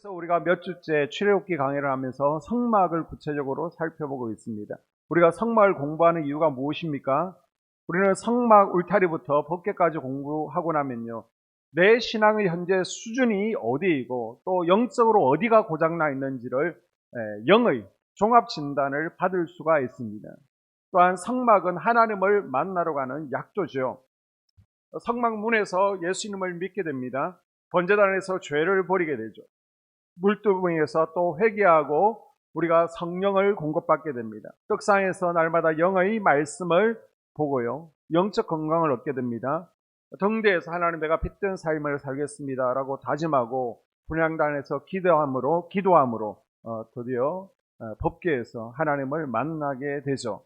그래서 우리가 몇 주째 출애굽기 강의를 하면서 성막을 구체적으로 살펴보고 있습니다. 우리가 성막을 공부하는 이유가 무엇입니까? 우리는 성막 울타리부터 법궤까지 공부하고 나면요, 내 신앙의 현재 수준이 어디이고 또 영적으로 어디가 고장나 있는지를 영의 종합 진단을 받을 수가 있습니다. 또한 성막은 하나님을 만나러 가는 약조죠. 성막문에서 예수님을 믿게 됩니다. 번제단에서 죄를 버리게 되죠. 물두멍에서 또 회개하고 우리가 성령을 공급받게 됩니다. 떡상에서 날마다 영의 말씀을 보고요, 영적 건강을 얻게 됩니다. 등대에서 하나님 내가 빛된 삶을 살겠습니다 라고 다짐하고, 분향단에서 기도함으로 드디어 법궤에서 하나님을 만나게 되죠.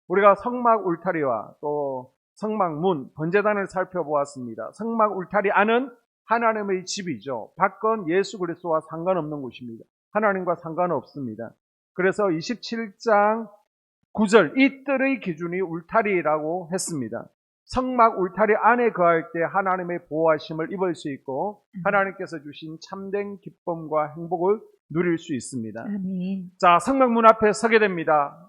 우리가 성막 울타리와 또 성막문, 번제단을 살펴보았습니다. 성막 울타리 안은 하나님의 집이죠. 밖은 예수 그리스도와 상관없는 곳입니다. 하나님과 상관없습니다. 그래서 27장 9절, 이 뜰의 기준이 울타리라고 했습니다. 성막 울타리 안에 거할 때 하나님의 보호하심을 입을 수 있고 하나님께서 주신 참된 기쁨과 행복을 누릴 수 있습니다. 아멘. 자, 성막문 앞에 서게 됩니다.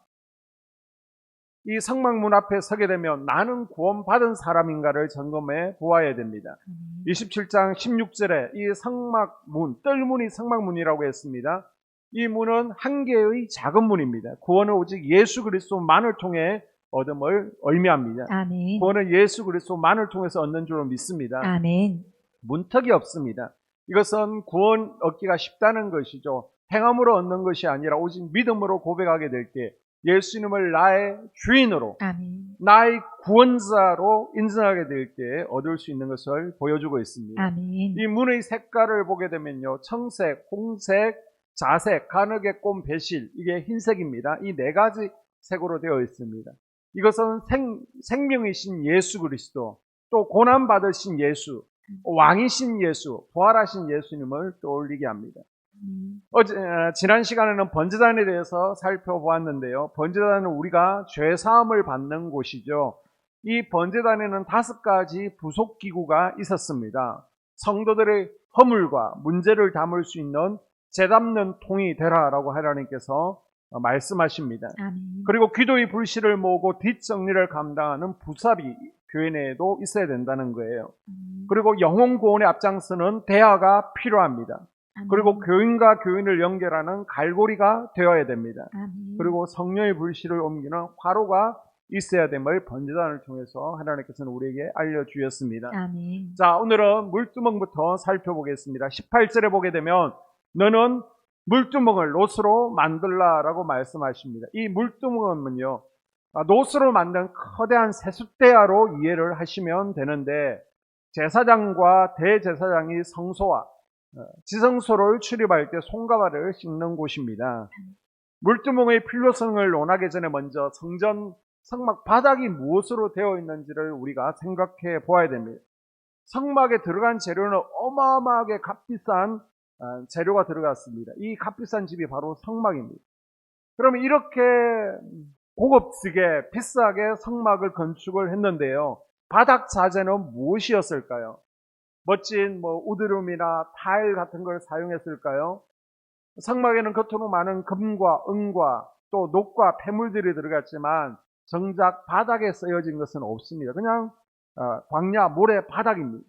이 성막문 앞에 서게 되면 나는 구원받은 사람인가를 점검해 보아야 됩니다. 27장 16절에 이 성막문, 뜰문이 성막문이라고 했습니다. 이 문은 한 개의 작은 문입니다. 구원은 오직 예수 그리스도만을 통해 얻음을 의미합니다. 아멘. 구원은 예수 그리스도만을 통해서 얻는 줄로 믿습니다. 아멘. 문턱이 없습니다. 이것은 구원 얻기가 쉽다는 것이죠. 행함으로 얻는 것이 아니라 오직 믿음으로 고백하게 될 때 예수님을 나의 주인으로, 아멘. 나의 구원자로 인정하게 될 때 얻을 수 있는 것을 보여주고 있습니다. 아멘. 이 문의 색깔을 보게 되면요, 청색, 홍색, 자색, 가느개 꼼, 배실, 이게 흰색입니다. 이 네 가지 색으로 되어 있습니다. 이것은 생명이신 예수 그리스도, 또 고난받으신 예수, 왕이신 예수, 부활하신 예수님을 떠올리게 합니다. 지난 시간에는 번제단에 대해서 살펴보았는데요. 번제단은 우리가 죄사함을 받는 곳이죠. 이 번제단에는 5가지 부속기구가 있었습니다. 성도들의 허물과 문제를 담을 수 있는 재 담는 통이 되라라고 하나님께서 말씀하십니다. 아멘. 그리고 기도의 불씨를 모으고 뒷정리를 감당하는 부삽이 교회 내에도 있어야 된다는 거예요. 그리고 영혼 구원에 앞장서는 대화가 필요합니다. 그리고 교인과 교인을 연결하는 갈고리가 되어야 됩니다. 아멘. 그리고 성령의 불씨를 옮기는 화로가 있어야 됨을 번제단을 통해서 하나님께서는 우리에게 알려주셨습니다. 아멘. 자, 오늘은 물두멍부터 살펴보겠습니다. 18절에 보게 되면 너는 물두멍을 놋으로 만들라라고 말씀하십니다. 이 물두멍은요, 놋으로 만든 커다란 세숫대야로 이해를 하시면 되는데, 제사장과 대제사장이 성소와 지성소를 출입할 때 손가발을 씻는 곳입니다. 물두멍의 필요성을 논하기 전에 먼저 성막 바닥이 무엇으로 되어 있는지를 우리가 생각해 보아야 됩니다. 성막에 들어간 재료는 어마어마하게 값비싼 재료가 들어갔습니다. 이 값비싼 집이 바로 성막입니다. 그러면 이렇게 고급지게 비싸게 성막을 건축을 했는데요, 바닥 자재는 무엇이었을까요? 멋진 우드룸이나 타일 같은 걸 사용했을까요? 성막에는 겉으로 많은 금과 은과 또 녹과 폐물들이 들어갔지만 정작 바닥에 쓰여진 것은 없습니다. 그냥 광야 모래 바닥입니다.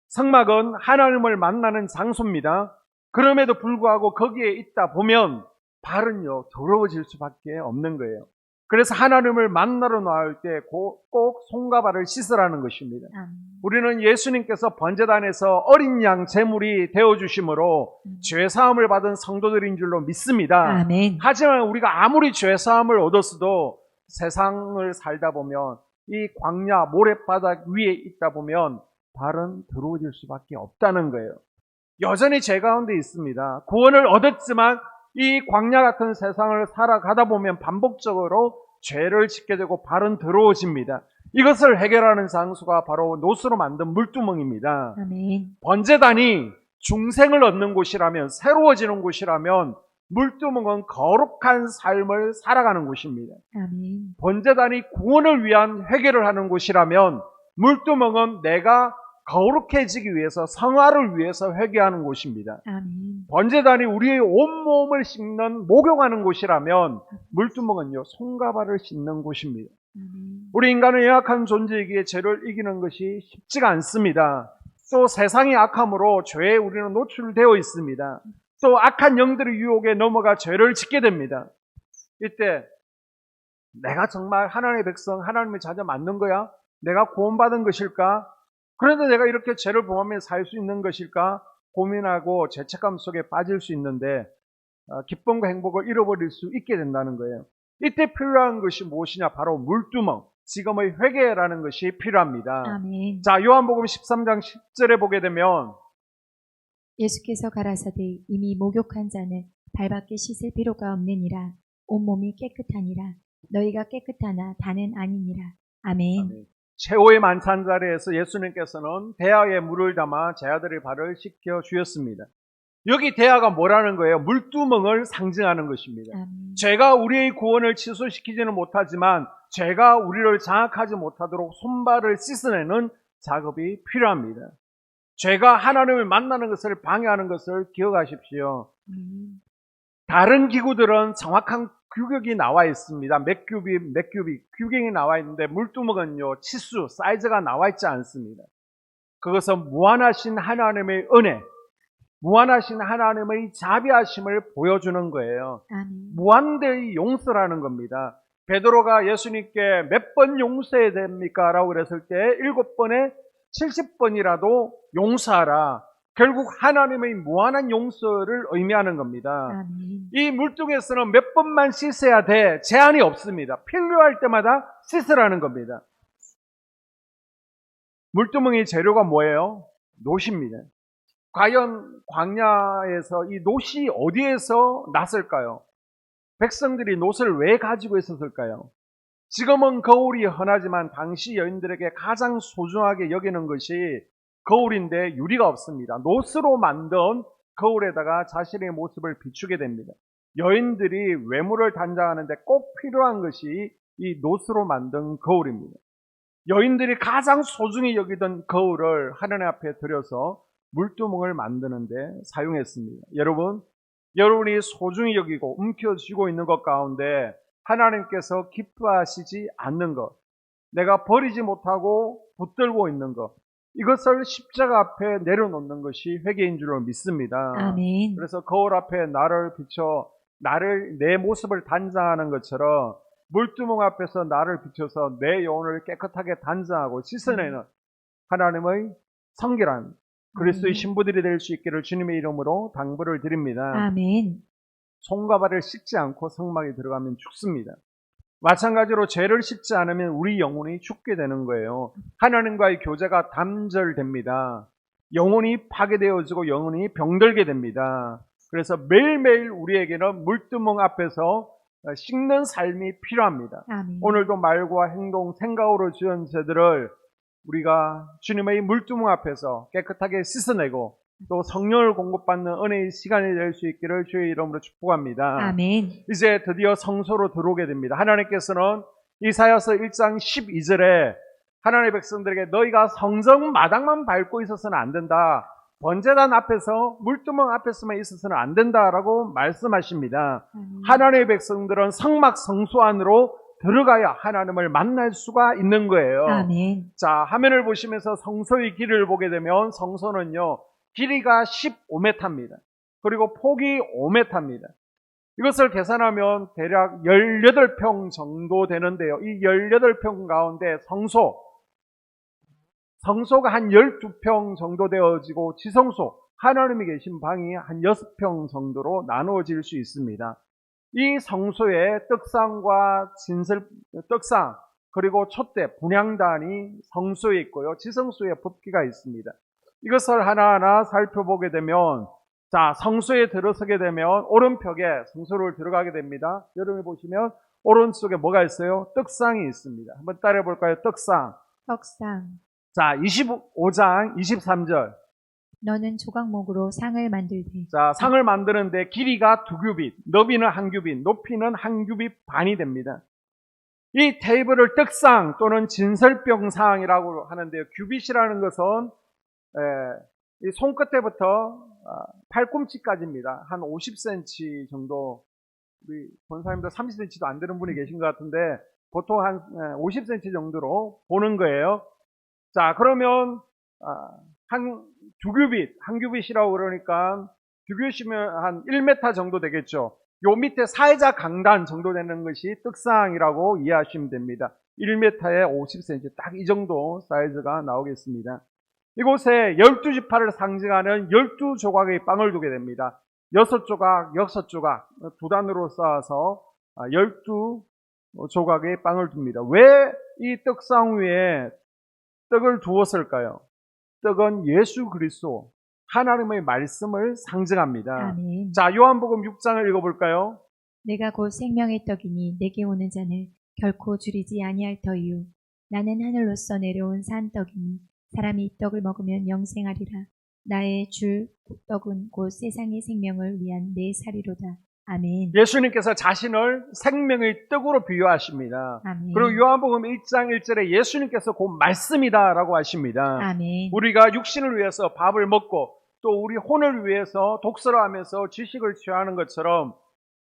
성막은 하나님을 만나는 장소입니다. 그럼에도 불구하고 거기에 있다 보면 발은요, 더러워질 수밖에 없는 거예요. 그래서 하나님을 만나러 나올 때 꼭 손과 발을 씻으라는 것입니다. 우리는 예수님께서 번제단에서 어린 양 제물이 되어주심으로 죄사함을 받은 성도들인 줄로 믿습니다. 아멘. 하지만 우리가 아무리 죄사함을 얻었어도 세상을 살다 보면 이 광야 모래바닥 위에 있다 보면 발은 더러워질 수밖에 없다는 거예요. 여전히 죄 가운데 있습니다. 구원을 얻었지만 이 광야 같은 세상을 살아가다 보면 반복적으로 죄를 짓게 되고 발은 더러워집니다. 이것을 해결하는 장소가 바로 놋으로 만든 물두멍입니다. 아멘. 번제단이 중생을 얻는 곳이라면, 새로워지는 곳이라면 물두멍은 거룩한 삶을 살아가는 곳입니다. 아멘. 번제단이 구원을 위한 회개를 하는 곳이라면 물두멍은 내가 거룩해지기 위해서, 성화를 위해서 회개하는 곳입니다. 아멘. 번제단이 우리의 온몸을 씻는, 목욕하는 곳이라면 물두멍은요, 손과 발을 씻는 곳입니다. 아멘. 우리 인간은 연약한 존재이기에 죄를 이기는 것이 쉽지가 않습니다. 또 세상의 악함으로 죄에 우리는 노출되어 있습니다. 또 악한 영들의 유혹에 넘어가 죄를 짓게 됩니다. 이때 내가 정말 하나님의 백성, 하나님의 자녀 맞는 거야? 내가 구원받은 것일까? 그런데 내가 이렇게 죄를 범하며 살 수 있는 것일까? 고민하고 죄책감 속에 빠질 수 있는데 기쁨과 행복을 잃어버릴 수 있게 된다는 거예요. 이때 필요한 것이 무엇이냐? 바로 물두멍, 지금의 회개라는 것이 필요합니다. 아멘. 자, 요한복음 13장 10절에 보게 되면 예수께서 가라사대 이미 목욕한 자는 발밖에 씻을 필요가 없느니라. 온몸이 깨끗하니라. 너희가 깨끗하나 다는 아니니라. 아멘. 최후의 만찬 자리에서 예수님께서는 대야에 물을 담아 제 아들의 발을 씻겨 주셨습니다. 여기 대야가 뭐라는 거예요? 물두멍을 상징하는 것입니다. 아멘. 죄가 우리의 구원을 취소시키지는 못하지만 죄가 우리를 장악하지 못하도록 손발을 씻어내는 작업이 필요합니다. 죄가 하나님을 만나는 것을 방해하는 것을 기억하십시오. 다른 기구들은 정확한 규격이 나와 있습니다. 몇 큐빅 규격이 나와 있는데 물두멍은요, 치수, 사이즈가 나와 있지 않습니다. 그것은 무한하신 하나님의 은혜, 무한하신 하나님의 자비하심을 보여주는 거예요. 아멘. 무한대의 용서라는 겁니다. 베드로가 예수님께 몇 번 용서해야 됩니까? 라고 그랬을 때 7번에 70번이라도 용서하라. 결국 하나님의 무한한 용서를 의미하는 겁니다. 아멘. 이 물뚱에서는 몇 번만 씻어야 돼. 제한이 없습니다. 필요할 때마다 씻으라는 겁니다. 물두멍의 재료가 뭐예요? 놋입니다. 과연 광야에서 이 놋이 어디에서 났을까요? 백성들이 놋을 왜 가지고 있었을까요? 지금은 거울이 흔하지만 당시 여인들에게 가장 소중하게 여기는 것이 거울인데 유리가 없습니다. 놋으로 만든 거울에다가 자신의 모습을 비추게 됩니다. 여인들이 외모를 단장하는데 꼭 필요한 것이 이 놋으로 만든 거울입니다. 여인들이 가장 소중히 여기던 거울을 하나님 앞에 들여서 물두멍을 만드는데 사용했습니다. 여러분이 소중히 여기고 움켜쥐고 있는 것 가운데 하나님께서 기뻐하시지 않는 것, 내가 버리지 못하고 붙들고 있는 것, 이것을 십자가 앞에 내려놓는 것이 회개인 줄로 믿습니다. 아멘. 그래서 거울 앞에 나를 비춰 내 모습을 단장하는 것처럼 물두멍 앞에서 나를 비춰서 내 영혼을 깨끗하게 단장하고 씻어내는 하나님의 성결한 그리스도의 신부들이 될 수 있기를 주님의 이름으로 당부를 드립니다. 아멘. 손과 발을 씻지 않고 성막에 들어가면 죽습니다. 마찬가지로 죄를 씻지 않으면 우리 영혼이 죽게 되는 거예요. 하나님과의 교제가 단절됩니다. 영혼이 파괴되어지고 영혼이 병들게 됩니다. 그래서 매일매일 우리에게는 물두멍 앞에서 씻는 삶이 필요합니다. 아멘. 오늘도 말과 행동, 생각으로 지은 죄들을 우리가 주님의 물두멍 앞에서 깨끗하게 씻어내고 또 성령을 공급받는 은혜의 시간이 될 수 있기를 주의 이름으로 축복합니다. 아멘. 이제 드디어 성소로 들어오게 됩니다. 하나님께서는 이사야서 1장 12절에 하나님의 백성들에게 너희가 성전 마당만 밟고 있어서는 안 된다. 번제단 앞에서 물두멍 앞에서만 있어서는 안 된다라고 말씀하십니다. 하나님의 백성들은 성막 성소 안으로 들어가야 하나님을 만날 수가 있는 거예요. 아멘. 자, 화면을 보시면서 성소의 길이를 보게 되면 성소는요, 길이가 15m입니다. 그리고 폭이 5m입니다. 이것을 계산하면 대략 18평 정도 되는데요. 이 18평 가운데 성소가 한 12평 정도 되어지고 지성소, 하나님이 계신 방이 한 6평 정도로 나누어질 수 있습니다. 이 성소에 떡상과 떡상 그리고 촛대, 분향단이 성소에 있고요. 지성소에 법궤가 있습니다. 이것을 하나하나 살펴보게 되면 자, 성소에 들어서게 되면 오른벽에 성소를 들어가게 됩니다. 여러분이 보시면 오른쪽에 뭐가 있어요? 떡상이 있습니다. 한번 따라해 볼까요? 떡상. 자, 25장 23절. 너는 조각목으로 상을 만들되. 자, 상을 만드는데 길이가 2규빗, 너비는 1규빗, 높이는 1규빗 반이 됩니다. 이 테이블을 떡상 또는 진설병상이라고 하는데요. 규빗이라는 것은 이 손끝에부터 팔꿈치까지입니다. 한 50cm 정도, 우리 본사님도 30cm도 안 되는 분이 계신 것 같은데 보통 한 50cm 정도로 보는 거예요. 자, 그러면 한 규빗이라고 그러니까 규빗이면 한 1m 정도 되겠죠. 요 밑에 사회자 강단 정도 되는 것이 떡상이라고 이해하시면 됩니다. 1m에 50cm, 딱 이 정도 사이즈가 나오겠습니다. 이곳에 12지파를 상징하는 12조각의 빵을 두게 됩니다. 6조각, 6조각, 두 단으로 쌓아서 12조각의 빵을 둡니다. 왜 이 떡상 위에 떡을 두었을까요? 떡은 예수 그리스도, 하나님의 말씀을 상징합니다. 아멘. 자, 요한복음 6장을 읽어볼까요? 내가 곧 생명의 떡이니 내게 오는 자는 결코 줄이지 아니할 터이요 나는 하늘로서 내려온 산 떡이니 사람이 이 떡을 먹으면 영생하리라. 나의 줄 떡은 곧 세상의 생명을 위한 내 살이로다. 아멘. 예수님께서 자신을 생명의 떡으로 비유하십니다. 아멘. 그리고 요한복음 1장 1절에 예수님께서 곧 말씀이다라고 하십니다. 아멘. 우리가 육신을 위해서 밥을 먹고 또 우리 혼을 위해서 독서를 하면서 지식을 취하는 것처럼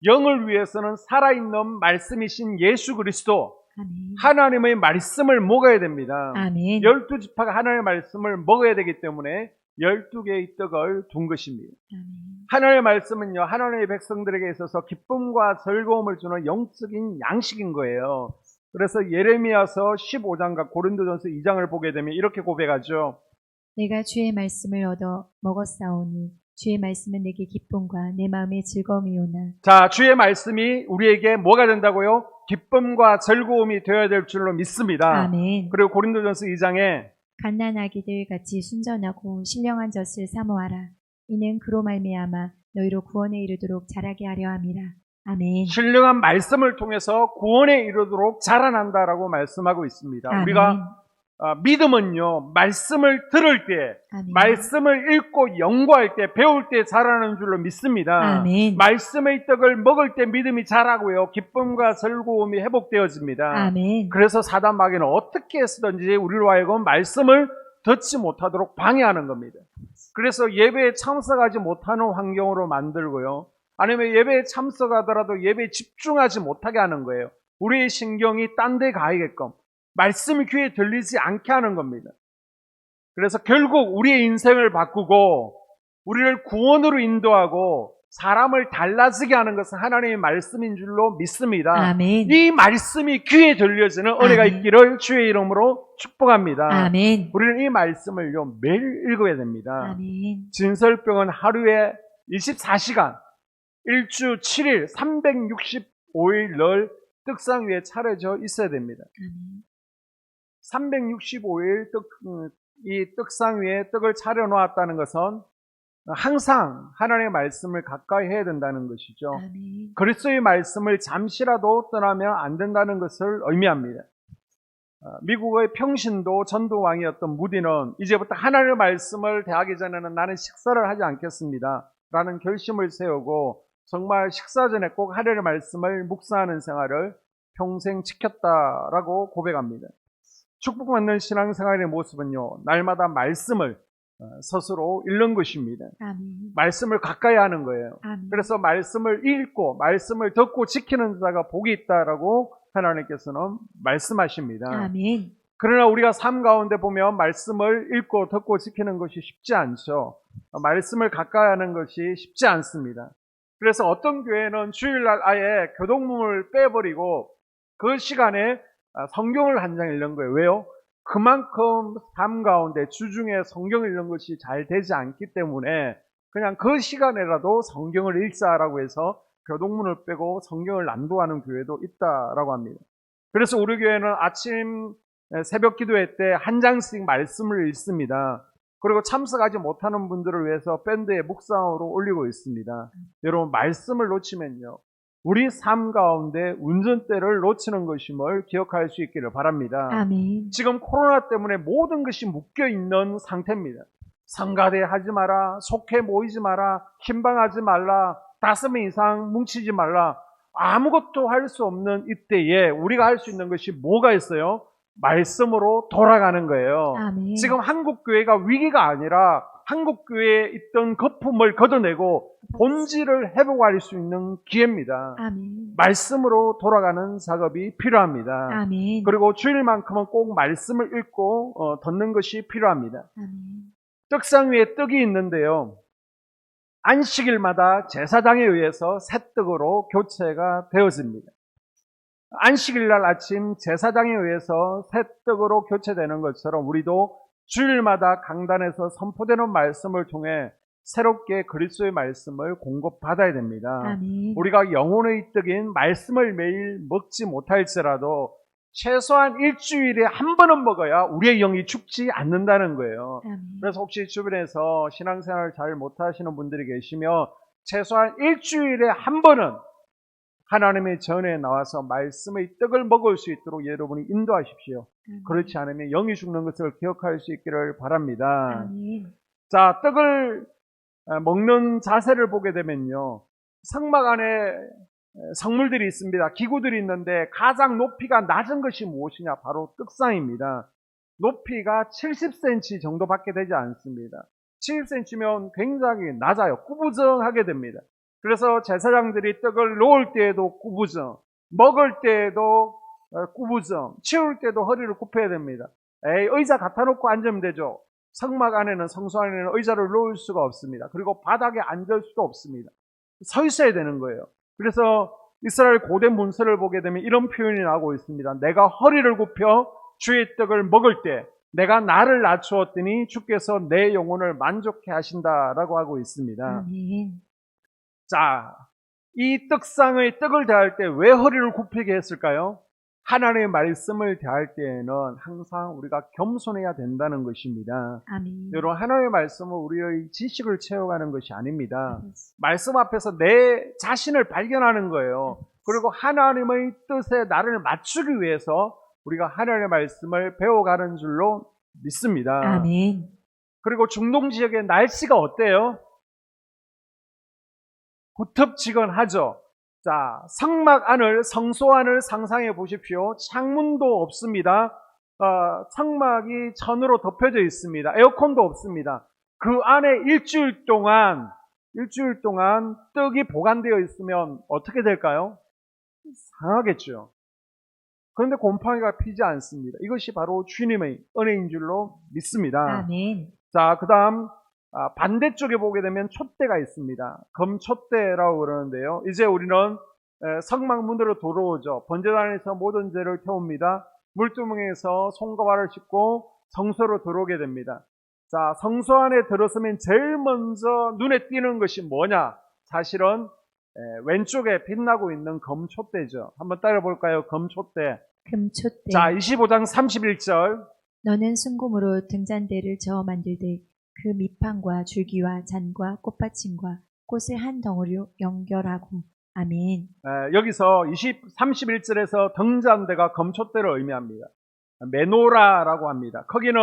영을 위해서는 살아있는 말씀이신 예수 그리스도, 아멘. 하나님의 말씀을 먹어야 됩니다. 아멘. 12지파가 하나님의 말씀을 먹어야 되기 때문에 12개의 떡을 둔 것입니다. 아멘. 하나님의 말씀은요, 하나님의 백성들에게 있어서 기쁨과 즐거움을 주는 영적인 양식인 거예요. 그래서 예레미야서 15장과 고린도전서 2장을 보게 되면 이렇게 고백하죠. 내가 주의 말씀을 얻어 먹었사오니 주의 말씀은 내게 기쁨과 내 마음의 즐거움이오나. 자, 주의 말씀이 우리에게 뭐가 된다고요? 기쁨과 즐거움이 되어야 될 줄로 믿습니다. 아멘. 그리고 고린도전서 2장에 갓난아기들 같이 순전하고 신령한 젖을 사모하라. 이는 그로 말미암아 너희로 구원에 이르도록 자라게 하려 함이라. 아멘. 신령한 말씀을 통해서 구원에 이르도록 자라난다라고 말씀하고 있습니다. 아멘. 우리가 믿음은요, 말씀을 들을 때, 아멘. 말씀을 읽고 연구할 때, 배울 때 자라는 줄로 믿습니다. 아멘. 말씀의 떡을 먹을 때 믿음이 자라고요, 기쁨과 즐거움이 회복되어집니다. 아멘. 그래서 사단 마귀는 어떻게 해서든지 우리로 하여금 말씀을 듣지 못하도록 방해하는 겁니다. 그래서 예배에 참석하지 못하는 환경으로 만들고요, 아니면 예배에 참석하더라도 예배에 집중하지 못하게 하는 거예요. 우리의 신경이 딴 데 가야게끔, 말씀이 귀에 들리지 않게 하는 겁니다. 그래서 결국 우리의 인생을 바꾸고 우리를 구원으로 인도하고 사람을 달라지게 하는 것은 하나님의 말씀인 줄로 믿습니다. 아멘. 이 말씀이 귀에 들려지는 은혜가 아멘. 있기를 주의 이름으로 축복합니다. 아멘. 우리는 이 말씀을요, 매일 읽어야 됩니다. 아멘. 진설병은 하루에 24시간, 일주 7일, 365일 늘 떡상 위에 차려져 있어야 됩니다. 아멘. 365일 이 떡상 위에 떡을 차려놓았다는 것은 항상 하나님의 말씀을 가까이 해야 된다는 것이죠. 아멘. 그리스도의 말씀을 잠시라도 떠나면 안 된다는 것을 의미합니다. 미국의 평신도 전도왕이었던 무디는 이제부터 하나님의 말씀을 대하기 전에는 나는 식사를 하지 않겠습니다 라는 결심을 세우고 정말 식사 전에 꼭 하나님의 말씀을 묵상하는 생활을 평생 지켰다라고 고백합니다. 축복받는 신앙생활의 모습은요, 날마다 말씀을 스스로 읽는 것입니다. 아멘. 말씀을 가까이 하는 거예요. 아멘. 그래서 말씀을 읽고 말씀을 듣고 지키는 자가 복이 있다라고 하나님께서는 말씀하십니다. 아멘. 그러나 우리가 삶 가운데 보면 말씀을 읽고 듣고 지키는 것이 쉽지 않죠. 말씀을 가까이 하는 것이 쉽지 않습니다. 그래서 어떤 교회는 주일날 아예 교동문을 빼버리고 그 시간에 성경을 한 장 읽는 거예요. 왜요? 그만큼 삶 가운데 주중에 성경을 읽는 것이 잘 되지 않기 때문에 그냥 그 시간에라도 성경을 읽자라고 해서 교동문을 빼고 성경을 낭독하는 교회도 있다라고 합니다. 그래서 우리 교회는 아침 새벽 기도회 때 한 장씩 말씀을 읽습니다. 그리고 참석하지 못하는 분들을 위해서 밴드에 묵상으로 올리고 있습니다. 여러분, 말씀을 놓치면요, 우리 삶 가운데 운전대를 놓치는 것임을 기억할 수 있기를 바랍니다. 아멘. 지금 코로나 때문에 모든 것이 묶여있는 상태입니다. 성가대 하지 마라, 속해 모이지 마라, 신방하지 말라, 5명 이상 뭉치지 말라. 아무것도 할 수 없는 이때에 우리가 할 수 있는 것이 뭐가 있어요? 말씀으로 돌아가는 거예요. 아멘. 지금 한국교회가 위기가 아니라 한국교회에 있던 거품을 걷어내고 본질을 회복할 수 있는 기회입니다. 아멘. 말씀으로 돌아가는 작업이 필요합니다. 아멘. 그리고 주일만큼은 꼭 말씀을 읽고 듣는 것이 필요합니다. 아멘. 떡상 위에 떡이 있는데요. 안식일마다 제사장에 의해서 새 떡으로 교체가 되어집니다. 안식일날 아침 제사장에 의해서 새 떡으로 교체되는 것처럼 우리도 주일마다 강단에서 선포되는 말씀을 통해 새롭게 그리스도의 말씀을 공급받아야 됩니다. 아멘. 우리가 영혼의 떡인 말씀을 매일 먹지 못할지라도 최소한 일주일에 한 번은 먹어야 우리의 영이 죽지 않는다는 거예요. 아멘. 그래서 혹시 주변에서 신앙생활을 잘 못하시는 분들이 계시면 최소한 일주일에 한 번은 하나님의 전에 나와서 말씀의 떡을 먹을 수 있도록 여러분이 인도하십시오. 그렇지 않으면 영이 죽는 것을 기억할 수 있기를 바랍니다. 아멘. 자, 떡을 먹는 자세를 보게 되면요. 성막 안에 성물들이 있습니다. 기구들이 있는데 가장 높이가 낮은 것이 무엇이냐? 바로 떡상입니다. 높이가 70cm 정도밖에 되지 않습니다. 70cm면 굉장히 낮아요. 꾸부정하게 됩니다. 그래서 제사장들이 떡을 놓을 때에도 꾸부정, 먹을 때에도 꾸부정, 치울 때도 허리를 굽혀야 됩니다. 의자 갖다 놓고 앉으면 되죠. 성막 안에는, 성소 안에는 의자를 놓을 수가 없습니다. 그리고 바닥에 앉을 수도 없습니다. 서 있어야 되는 거예요. 그래서 이스라엘 고대 문서를 보게 되면 이런 표현이 나오고 있습니다. 내가 허리를 굽혀 주의 떡을 먹을 때 내가 나를 낮추었더니 주께서 내 영혼을 만족해 하신다라고 하고 있습니다. 아멘. 자, 이 떡상의 떡을 대할 때 왜 허리를 굽히게 했을까요? 하나님의 말씀을 대할 때에는 항상 우리가 겸손해야 된다는 것입니다. 아멘. 여러분, 하나님의 말씀은 우리의 지식을 채워가는 것이 아닙니다. 말씀 앞에서 내 자신을 발견하는 거예요. 그리고 하나님의 뜻에 나를 맞추기 위해서 우리가 하나님의 말씀을 배워가는 줄로 믿습니다. 아멘. 그리고 중동 지역의 날씨가 어때요? 구텁지근하죠. 자, 성막 안을, 성소 안을 상상해 보십시오. 창문도 없습니다. 성막이 천으로 덮여져 있습니다. 에어컨도 없습니다. 그 안에 일주일 동안 떡이 보관되어 있으면 어떻게 될까요? 상하겠죠. 그런데 곰팡이가 피지 않습니다. 이것이 바로 주님의 은혜인 줄로 믿습니다. 아멘. 자, 그 다음 반대쪽에 보게 되면 촛대가 있습니다. 금촛대라고 그러는데요. 이제 우리는 성막 문으로 들어오죠. 번제단에서 모든 죄를 태웁니다. 물두멍에서 손과 발을 씻고 성소로 들어오게 됩니다. 자, 성소 안에 들어서면 제일 먼저 눈에 띄는 것이 뭐냐? 사실은 왼쪽에 빛나고 있는 금촛대죠. 한번 따라 볼까요? 금촛대. 금촛대. 자, 25장 31절. 너는 순금으로 등잔대를 저어 만들되 그 밑판과 줄기와 잔과 꽃받침과 꽃을 한 덩어리로 연결하고. 아멘. 여기서 31절에서 등잔대가 금촛대를 의미합니다. 메노라라고 합니다. 크기는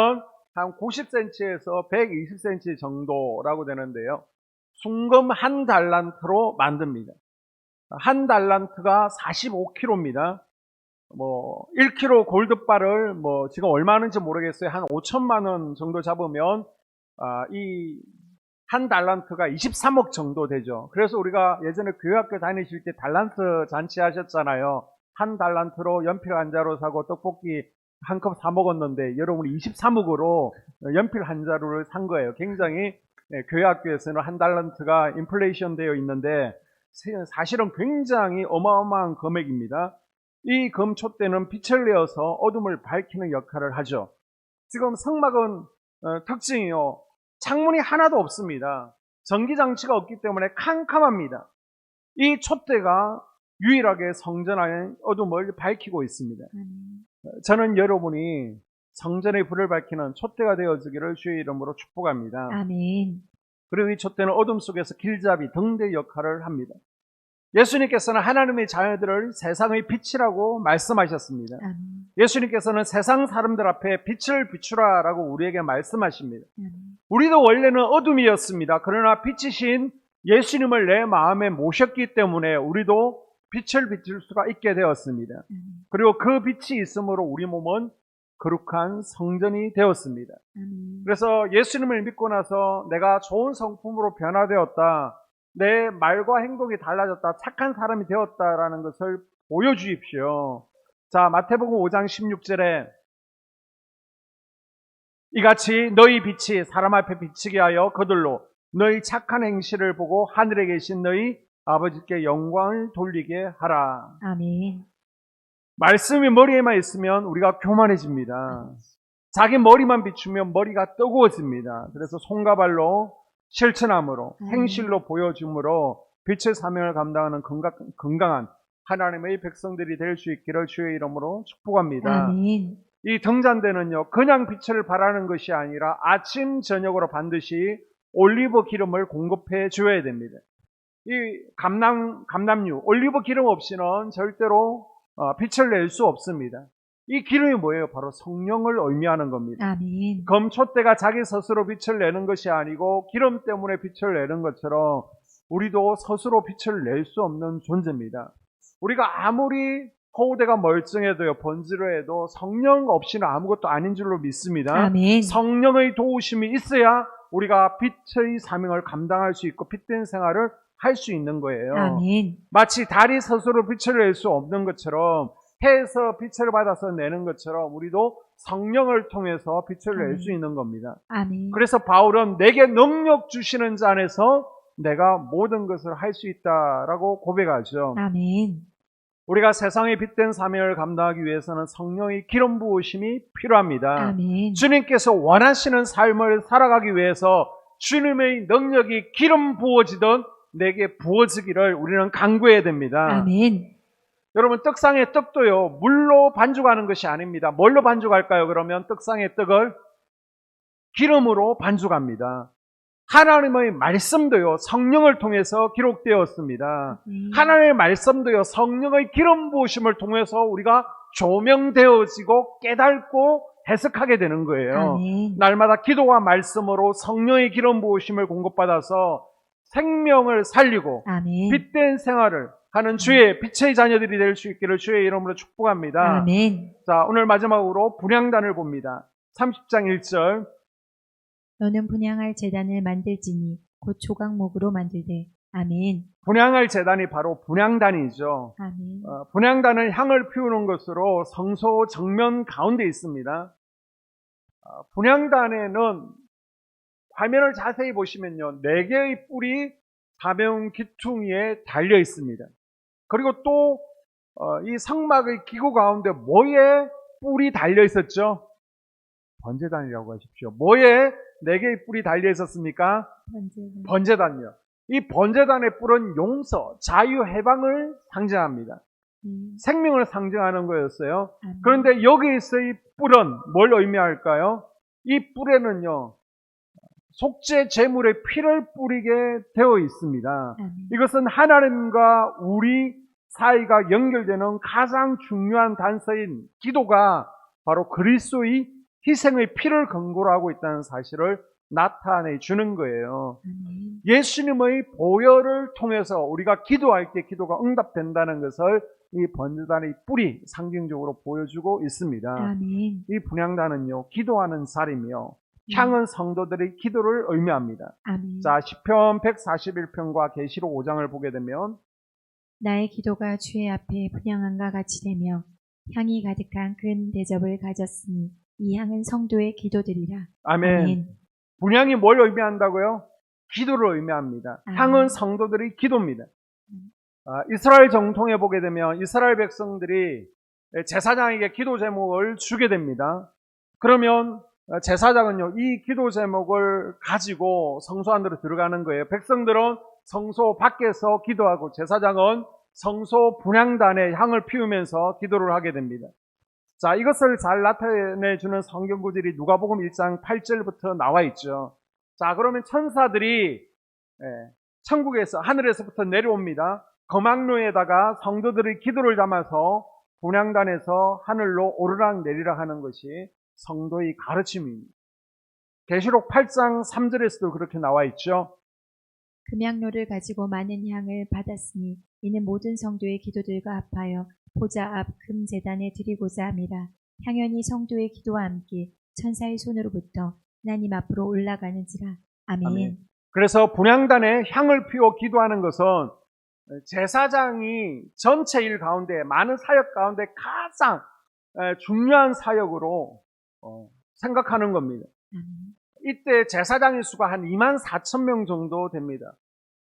한 90cm에서 120cm 정도라고 되는데요. 순금 한 달란트로 만듭니다. 한 달란트가 45kg입니다. 1kg 골드바를 지금 얼마 하는지 모르겠어요. 한 5천만 원 정도 잡으면 이 한 달란트가 23억 정도 되죠. 그래서 우리가 예전에 교회학교 다니실 때 달란트 잔치 하셨잖아요. 한 달란트로 연필 한 자루 사고 떡볶이 한 컵 사 먹었는데 여러분이 23억으로 연필 한 자루를 산 거예요. 굉장히 교회학교에서는 한 달란트가 인플레이션 되어 있는데 사실은 굉장히 어마어마한 금액입니다. 이 금촛대는 빛을 내어서 어둠을 밝히는 역할을 하죠. 지금 성막은 특징이요. 창문이 하나도 없습니다. 전기장치가 없기 때문에 캄캄합니다. 이 촛대가 유일하게 성전 안의 어둠을 밝히고 있습니다. 저는 여러분이 성전의 불을 밝히는 촛대가 되어주기를 주의 이름으로 축복합니다. 아멘. 그리고 이 촛대는 어둠 속에서 길잡이, 등대 역할을 합니다. 예수님께서는 하나님의 자녀들을 세상의 빛이라고 말씀하셨습니다. 아멘. 예수님께서는 세상 사람들 앞에 빛을 비추라라고 우리에게 말씀하십니다. 아멘. 우리도 원래는 어둠이었습니다. 그러나 빛이신 예수님을 내 마음에 모셨기 때문에 우리도 빛을 비출 수가 있게 되었습니다. 그리고 그 빛이 있으므로 우리 몸은 거룩한 성전이 되었습니다. 아멘. 그래서 예수님을 믿고 나서 내가 좋은 성품으로 변화되었다, 내 말과 행동이 달라졌다, 착한 사람이 되었다라는 것을 보여주십시오. 자, 마태복음 5장 16절에 이같이 너희 빛이 사람 앞에 비치게 하여 그들로 너희 착한 행실을 보고 하늘에 계신 너희 아버지께 영광을 돌리게 하라. 아멘. 말씀이 머리에만 있으면 우리가 교만해집니다. 자기 머리만 비추면 머리가 뜨거워집니다. 그래서 손과 발로 실천함으로 행실로 보여줌으로 빛의 사명을 감당하는 건강한 하나님의 백성들이 될 수 있기를 주의 이름으로 축복합니다. 아멘. 이 등잔대는요, 그냥 빛을 발하는 것이 아니라 아침 저녁으로 반드시 올리브 기름을 공급해 줘야 됩니다. 이 감람류 올리브 기름 없이는 절대로 빛을 낼 수 없습니다. 이 기름이 뭐예요? 바로 성령을 의미하는 겁니다. 아멘. 검촛대가 자기 스스로 빛을 내는 것이 아니고 기름 때문에 빛을 내는 것처럼 우리도 스스로 빛을 낼 수 없는 존재입니다. 우리가 아무리 포대가 멀쩡해도요, 번지르해도 성령 없이는 아무것도 아닌 줄로 믿습니다. 아멘. 성령의 도우심이 있어야 우리가 빛의 사명을 감당할 수 있고 빛된 생활을 할 수 있는 거예요. 아멘. 마치 달이 스스로 빛을 낼 수 없는 것처럼, 해에서 빛을 받아서 내는 것처럼 우리도 성령을 통해서 빛을 낼 수 있는 겁니다. 아멘. 그래서 바울은 내게 능력 주시는 자 안에서 내가 모든 것을 할 수 있다라고 고백하죠. 아멘. 우리가 세상의 빛된 사명을 감당하기 위해서는 성령의 기름 부으심이 필요합니다. 아멘. 주님께서 원하시는 삶을 살아가기 위해서 주님의 능력이 기름 부어지던 내게 부어지기를 우리는 간구해야 됩니다. 아멘. 여러분, 떡상의 떡도요, 물로 반죽하는 것이 아닙니다. 뭘로 반죽할까요? 그러면 떡상의 떡을 기름으로 반죽합니다. 하나님의 말씀도요, 성령을 통해서 기록되었습니다. 하나님의 말씀도요, 성령의 기름 부으심을 통해서 우리가 조명되어지고 깨닫고 해석하게 되는 거예요. 아멘. 날마다 기도와 말씀으로 성령의 기름 부으심을 공급받아서 생명을 살리고 아멘. 빛된 생활을 하는 주의 빛의 자녀들이 될 수 있기를 주의 이름으로 축복합니다. 아멘. 자, 오늘 마지막으로 분향단을 봅니다. 30장 1절. 너는 분향할 제단을 만들지니 곧 조각목으로 만들되. 아멘. 분향할 제단이 바로 분향단이죠. 아멘. 분향단은 향을 피우는 것으로 성소 정면 가운데 있습니다. 분향단에는 화면을 자세히 보시면요, 4개의 뿔이 사명 기퉁이에 달려 있습니다. 그리고 또 이 성막의 기구 가운데 뭐에 뿔이 달려 있었죠? 번제단이라고 하십시오. 뭐에 4개의 뿔이 달려 있었습니까? 번제단이요. 이 번제단의 뿔은 용서, 자유, 해방을 상징합니다. 생명을 상징하는 거였어요. 그런데 여기에서의 뿔은 뭘 의미할까요? 이 뿔에는요, 속죄 제물의 피를 뿌리게 되어 있습니다. 이것은 하나님과 우리 사이가 연결되는 가장 중요한 단서인 기도가 바로 그리스도의 희생의 피를 근거로 하고 있다는 사실을 나타내 주는 거예요. 예수님의 보혈을 통해서 우리가 기도할 때 기도가 응답된다는 것을 이 번제단의 뿔이 상징적으로 보여주고 있습니다. 아멘. 이 분향단은요, 기도하는 자리며 향은 성도들의 기도를 의미합니다. 아멘. 자, 시편 141편과 계시록 5장을 보게 되면 나의 기도가 주의 앞에 분향함과 같이 되며 향이 가득한 큰 대접을 가졌으니 이 향은 성도의 기도들이라. 아멘. 아멘. 분향이 뭘 의미한다고요? 기도를 의미합니다. 아멘. 향은 성도들의 기도입니다. 이스라엘 정통에 보게 되면 이스라엘 백성들이 제사장에게 기도 제목을 주게 됩니다. 그러면 제사장은요, 이 기도 제목을 가지고 성소 안으로 들어가는 거예요. 백성들은 성소 밖에서 기도하고 제사장은 성소 분향단에 향을 피우면서 기도를 하게 됩니다. 자, 이것을 잘 나타내주는 성경 구절이 누가복음 1장 8절부터 나와 있죠. 자, 그러면 천사들이 천국에서 하늘에서부터 내려옵니다. 거망로에다가 성도들의 기도를 담아서 분향단에서 하늘로 오르락 내리락 하는 것이 성도의 가르침입니다. 계시록 8장 3절에서도 그렇게 나와 있죠. 금향로를 가지고 많은 향을 받았으니 이는 모든 성도의 기도들과 합하여 보좌 앞 금제단에 드리고자 함이라. 향연이 성도의 기도와 함께 천사의 손으로부터 하나님 앞으로 올라가는지라. 아멘. 아멘. 그래서 분향단에 향을 피워 기도하는 것은 제사장이 전체 일 가운데, 많은 사역 가운데 가장 중요한 사역으로 생각하는 겁니다. 아멘. 이때 제사장의 수가 한 24,000명 정도 됩니다.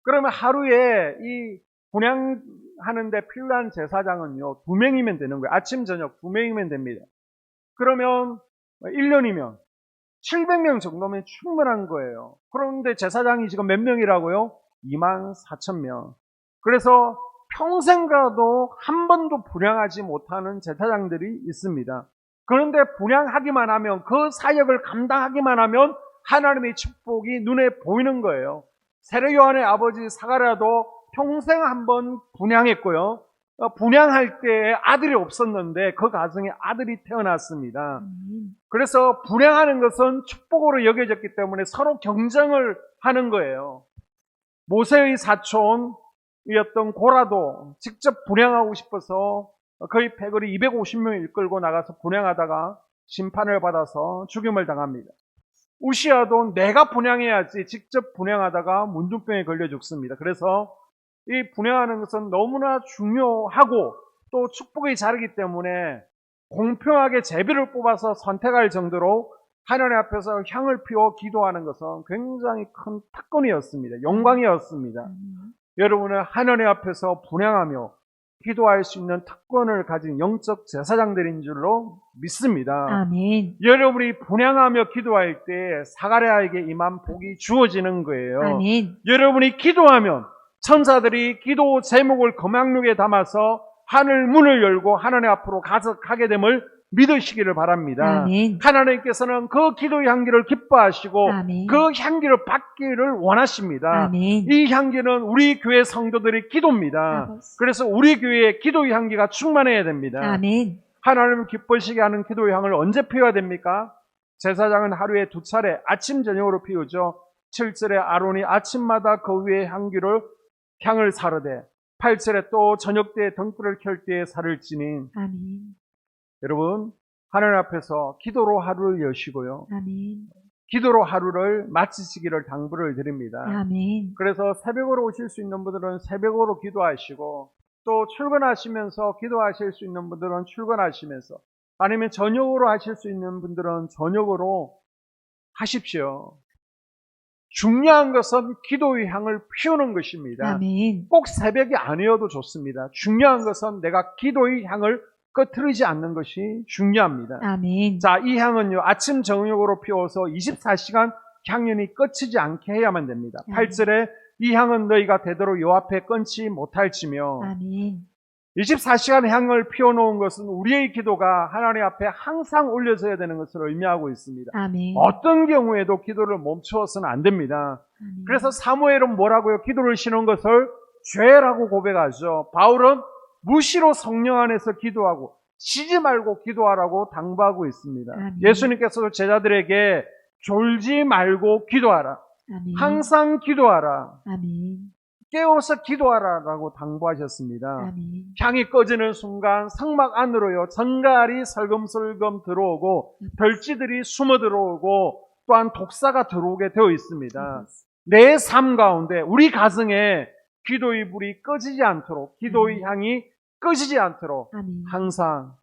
그러면 하루에 이 분향하는데 필요한 제사장은요, 2명이면 되는 거예요. 아침, 저녁 2명이면 됩니다. 그러면 1년이면 700명 정도면 충분한 거예요. 그런데 제사장이 지금 몇 명이라고요? 24,000명. 그래서 평생 가도 한 번도 분향하지 못하는 제사장들이 있습니다. 그런데 분향하기만 하면, 그 사역을 감당하기만 하면 하나님의 축복이 눈에 보이는 거예요. 세례 요한의 아버지 사가랴도 평생 한 번 분향했고요. 분향할 때 아들이 없었는데 그 가정에 아들이 태어났습니다. 그래서 분향하는 것은 축복으로 여겨졌기 때문에 서로 경쟁을 하는 거예요. 모세의 사촌이었던 고라도 직접 분향하고 싶어서 거의 패거리 250명을 이끌고 나가서 분향하다가 심판을 받아서 죽임을 당합니다. 우시아도 내가 분향해야지 직접 분향하다가 문둥병에 걸려 죽습니다. 그래서 이 분향하는 것은 너무나 중요하고 또 축복의 자리이기 때문에 공평하게 제비를 뽑아서 선택할 정도로 하나님 앞에서 향을 피워 기도하는 것은 굉장히 큰 특권이었습니다. 영광이었습니다. 여러분은 하나님 앞에서 분향하며 기도할 수 있는 특권을 가진 영적 제사장들인 줄로 믿습니다. 아멘. 여러분이 분향하며 기도할 때 사가랴에게 임한 복이 주어지는 거예요. 아멘. 여러분이 기도하면 천사들이 기도 제목을 거망록에 담아서 하늘 문을 열고 하나님 앞으로 가게 됨을 믿으시기를 바랍니다. 아멘. 하나님께서는 그 기도의 향기를 기뻐하시고 아멘. 그 향기를 받기를 원하십니다. 아멘. 이 향기는 우리 교회 성도들의 기도입니다. 아버지. 그래서 우리 교회에 기도의 향기가 충만해야 됩니다. 아멘. 하나님을 기쁘시게 하는 기도의 향을 언제 피워야 됩니까? 제사장은 하루에 2차례 아침 저녁으로 피우죠. 7절에 아론이 아침마다 그 위에 향을 사르되 8절에 또 저녁 때에 등불을 켤 때에 살을 지닌. 아멘. 여러분, 하나님 앞에서 기도로 하루를 여시고요, 아멘. 기도로 하루를 마치시기를 당부를 드립니다. 아멘. 그래서 새벽으로 오실 수 있는 분들은 새벽으로 기도하시고, 또 출근하시면서 기도하실 수 있는 분들은 출근하시면서, 아니면 저녁으로 하실 수 있는 분들은 저녁으로 하십시오. 중요한 것은 기도의 향을 피우는 것입니다. 아멘. 꼭 새벽이 아니어도 좋습니다. 중요한 것은 내가 기도의 향을 꺼트리지 않는 것이 중요합니다. 아멘. 자, 이 향은요, 아침 저녁으로 피워서 24시간 향연이 꺼지지 않게 해야만 됩니다. 8절에 이 향은 너희가 되도록 요 앞에 끊지 못할지며. 아멘. 24시간 향을 피워놓은 것은 우리의 기도가 하나님 앞에 항상 올려져야 되는 것을 의미하고 있습니다. 아멘. 어떤 경우에도 기도를 멈추어서는 안 됩니다. 아멘. 그래서 사무엘은 뭐라고요? 기도를 쉬는 것을 죄라고 고백하죠. 바울은 무시로 성령 안에서 기도하고 쉬지 말고 기도하라고 당부하고 있습니다. 아멘. 예수님께서도 제자들에게 졸지 말고 기도하라. 아멘. 항상 기도하라. 아멘. 깨워서 기도하라라고 당부하셨습니다. 아멘. 향이 꺼지는 순간 성막 안으로요, 전갈이 설금설금 들어오고 별쥐들이 숨어 들어오고 또한 독사가 들어오게 되어 있습니다. 내 삶 가운데 우리 가정에 기도의 불이 꺼지지 않도록, 기도의 향이 꺼지지 않도록 아멘. 항상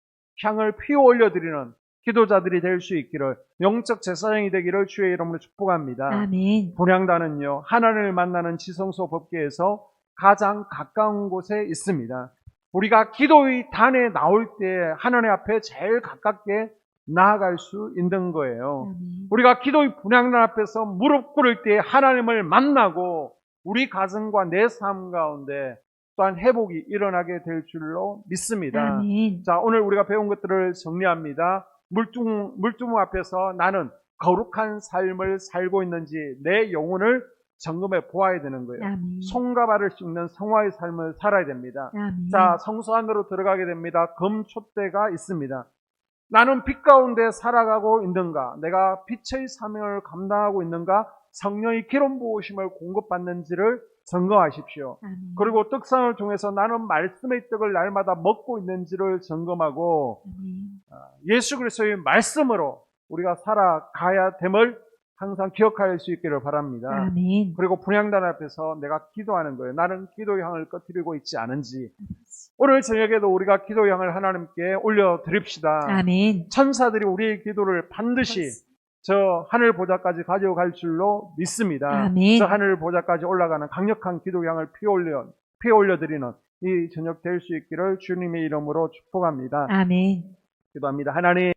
향을 피워 올려드리는 기도자들이 될 수 있기를, 영적 제사장이 되기를 주의 이름으로 축복합니다. 아멘. 분향단은요, 하나님을 만나는 지성소 법궤에서 가장 가까운 곳에 있습니다. 우리가 기도의 단에 나올 때 하나님 앞에 제일 가깝게 나아갈 수 있는 거예요. 아멘. 우리가 기도의 분향단 앞에서 무릎 꿇을 때 하나님을 만나고 우리 가정과 내 삶 가운데 또한 회복이 일어나게 될 줄로 믿습니다. 아멘. 자, 오늘 우리가 배운 것들을 정리합니다. 물두멍 앞에서 나는 거룩한 삶을 살고 있는지 내 영혼을 점검해 보아야 되는 거예요. 아멘. 손과 발을 씻는 성화의 삶을 살아야 됩니다. 아멘. 자, 성소 안으로 들어가게 됩니다. 금촛대가 있습니다. 나는 빛 가운데 살아가고 있는가? 내가 빛의 사명을 감당하고 있는가? 성령의 기름 부으심을 공급받는지를 점검하십시오. 아멘. 그리고 떡상을 통해서 나는 말씀의 떡을 날마다 먹고 있는지를 점검하고, 아멘. 예수 그리스도의 말씀으로 우리가 살아가야 됨을 항상 기억할 수 있기를 바랍니다. 아멘. 그리고 분향단 앞에서 내가 기도하는 거예요. 나는 기도의 향을 꺼뜨리고 있지 않은지. 오늘 저녁에도 우리가 기도의 향을 하나님께 올려드립시다. 아멘. 천사들이 우리의 기도를 반드시 저 하늘 보좌까지 가져갈 줄로 믿습니다. 아멘. 저 하늘 보좌까지 올라가는 강력한 기도의 향을 피어 올려드리는 이 저녁 될 수 있기를 주님의 이름으로 축복합니다. 아멘. 기도합니다. 하나님.